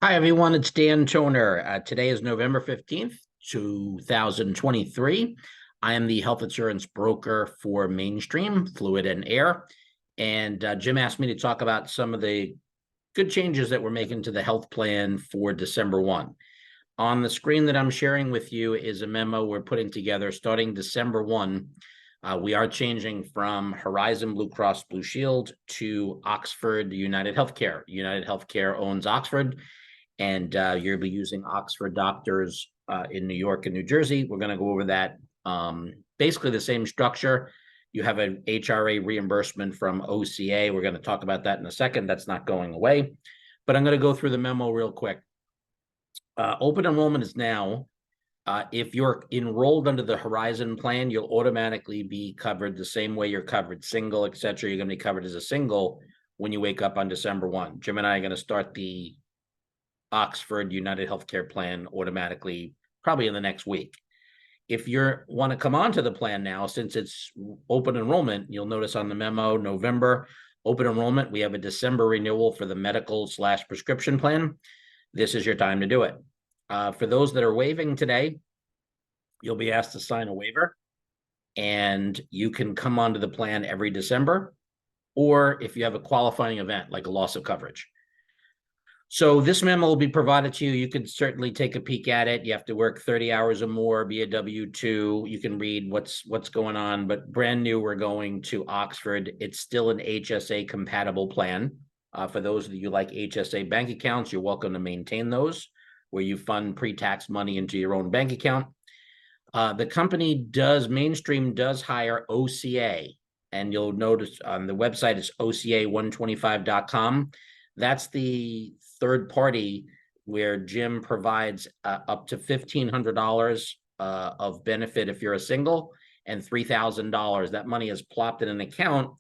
Hi, everyone. It's Dan Toner. Today is November 15th, 2023. I am the health insurance broker for Mainstream, Fluid and Air. And Jim asked me to talk about some of the good changes that we're making to the health plan for December 1. On the screen that I'm sharing with you is a memo we're putting together starting December 1. We are changing from Horizon Blue Cross Blue Shield to Oxford United Healthcare. United Healthcare owns Oxford, and you'll be using Oxford doctors in New York and New Jersey. We're going to go over that. Basically the same structure. You have an HRA reimbursement from OCA. We're going to talk about that in a second. That's not going away. But I'm going to go through the memo real quick. Open enrollment is now. If you're enrolled under the Horizon plan, you'll automatically be covered the same way you're covered single, et cetera. You're going to be covered as a single when you wake up on December 1. Jim and I are going to start the Oxford United Healthcare plan automatically, probably in the next week. If you want to come onto the plan now, since it's open enrollment, you'll notice on the memo, November open enrollment, we have a December renewal for the medical/prescription plan. This is your time to do it. For those that are waiving today, you'll be asked to sign a waiver, and you can come onto the plan every December, or if you have a qualifying event like a loss of coverage. So this memo will be provided to you. You can certainly take a peek at it. You have to work 30 hours or more, be a W-2. You can read what's going on, but brand new, we're going to Oxford. It's still an HSA compatible plan. For those of you like HSA bank accounts, you're welcome to maintain those, where you fund pre-tax money into your own bank account. The company Mainstream does hire OCA, and you'll notice on the website, it's OCA125.com. That's the third party where Jim provides up to $1,500 of benefit if you're a single, and $3,000. That money is plopped in an account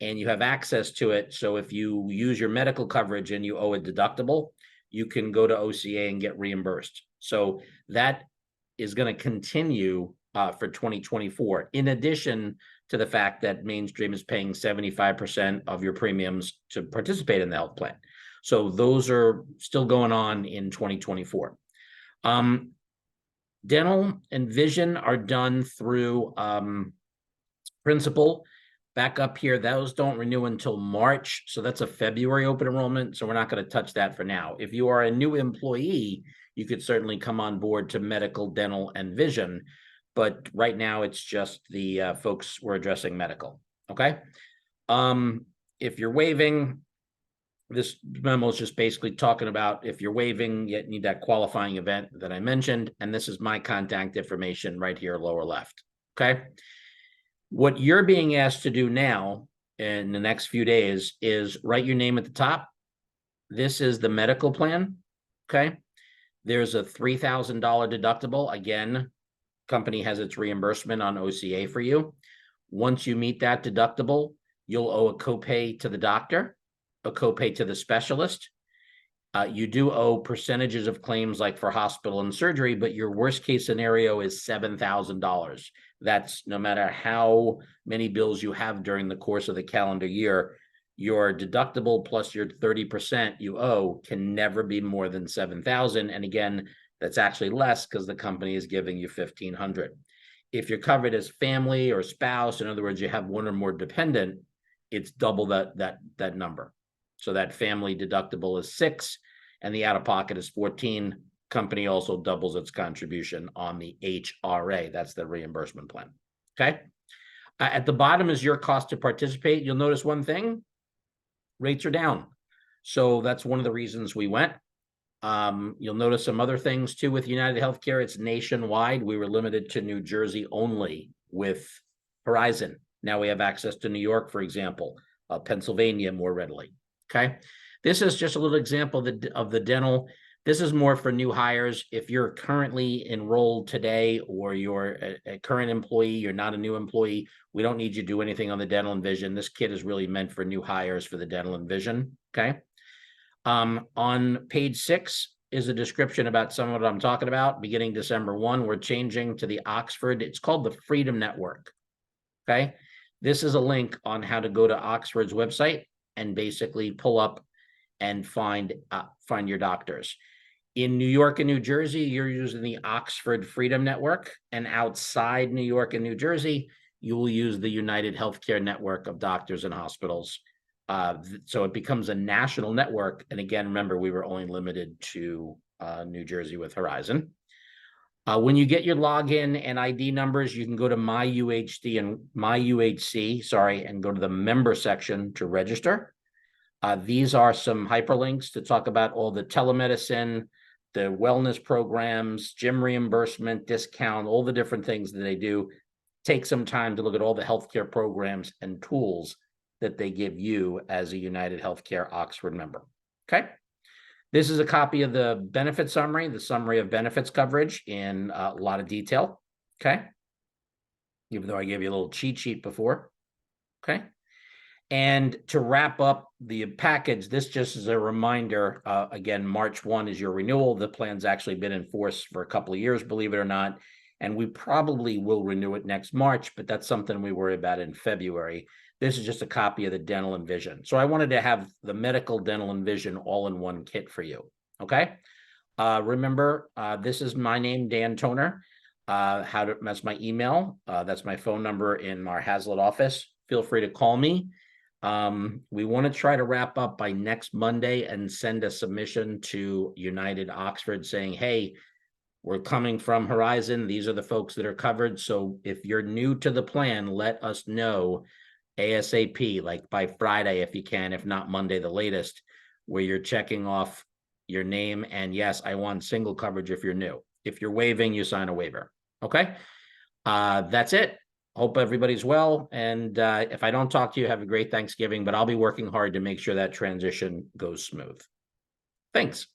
and you have access to it. So if you use your medical coverage and you owe a deductible, you can go to OCA and get reimbursed. So that is going to continue for 2024, in addition to the fact that Mainstream is paying 75% of your premiums to participate in the health plan. So those are still going on in 2024. Dental and vision are done through Principal. Back up here, those don't renew until March. So that's a February open enrollment. So we're not going to touch that for now. If you are a new employee, you could certainly come on board to medical, dental, and vision. But right now, it's just the folks we're addressing medical. Okay. If you're waiving, this memo is just basically talking about if you're waiving, you need that qualifying event that I mentioned. And this is my contact information right here, lower left. Okay. What you're being asked to do now in the next few days is write your name at the top. This is the medical plan. Okay. There's a $3,000 deductible. Again, company has its reimbursement on OCA for you. Once you meet that deductible, you'll owe a copay to the doctor, a copay to the specialist. You do owe percentages of claims like for hospital and surgery, but your worst case scenario is $7,000. That's no matter how many bills you have during the course of the calendar year, your deductible plus your 30% you owe can never be more than $7,000. And again, that's actually less because the company is giving you $1,500. If you're covered as family or spouse, in other words, you have one or more dependent, it's double that number. So that family deductible is $6,000 and the out-of-pocket is $14,000. Company also doubles its contribution on the HRA. That's the reimbursement plan. Okay. At the bottom is your cost to participate. You'll notice one thing, rates are down. So that's one of the reasons we went. You'll notice some other things too with United Healthcare. It's nationwide. We were limited to New Jersey only with Horizon. Now we have access to New York, for example, Pennsylvania more readily. Okay. This is just a little example of the dental. This is more for new hires. If you're currently enrolled today or you're a current employee, you're not a new employee, we don't need you to do anything on the dental and vision. This kit is really meant for new hires for the dental and vision. Okay. On page 6 is a description about some of what I'm talking about. Beginning December 1, we're changing to the Oxford. It's called the Freedom Network. Okay. This is a link on how to go to Oxford's website and basically pull up and find your doctors. In New York and New Jersey, you're using the Oxford Freedom Network, and outside New York and New Jersey, you will use the United Healthcare Network of doctors and hospitals. So it becomes a national network. And again, remember, we were only limited to New Jersey with Horizon. When you get your login and ID numbers, you can go to My UHC and go to the member section to register. These are some hyperlinks to talk about all the telemedicine, the wellness programs, gym reimbursement, discount, all the different things that they do. Take some time to look at all the healthcare programs and tools that they give you as a United Healthcare Oxford member. Okay. This is a copy of the benefit summary, the summary of benefits coverage in a lot of detail. Okay. Even though I gave you a little cheat sheet before. Okay. And to wrap up the package, this just is a reminder, again, March 1 is your renewal. The plan's actually been in force for a couple of years, believe it or not. And we probably will renew it next March, but that's something we worry about in February. This is just a copy of the dental and vision. So I wanted to have the medical, dental, and vision all in one kit for you. Okay. Remember, this is my name, Dan Toner. That's my email. That's my phone number in our Hazlitt office. Feel free to call me. We want to try to wrap up by next Monday and send a submission to United Oxford saying, hey, we're coming from Horizon. These are the folks that are covered. So if you're new to the plan, let us know ASAP, like by Friday, if you can, if not Monday, the latest, where you're checking off your name. And yes, I want single coverage if you're new. If you're waiving, you sign a waiver. Okay. That's it. Hope everybody's well. And if I don't talk to you, have a great Thanksgiving, but I'll be working hard to make sure that transition goes smooth. Thanks.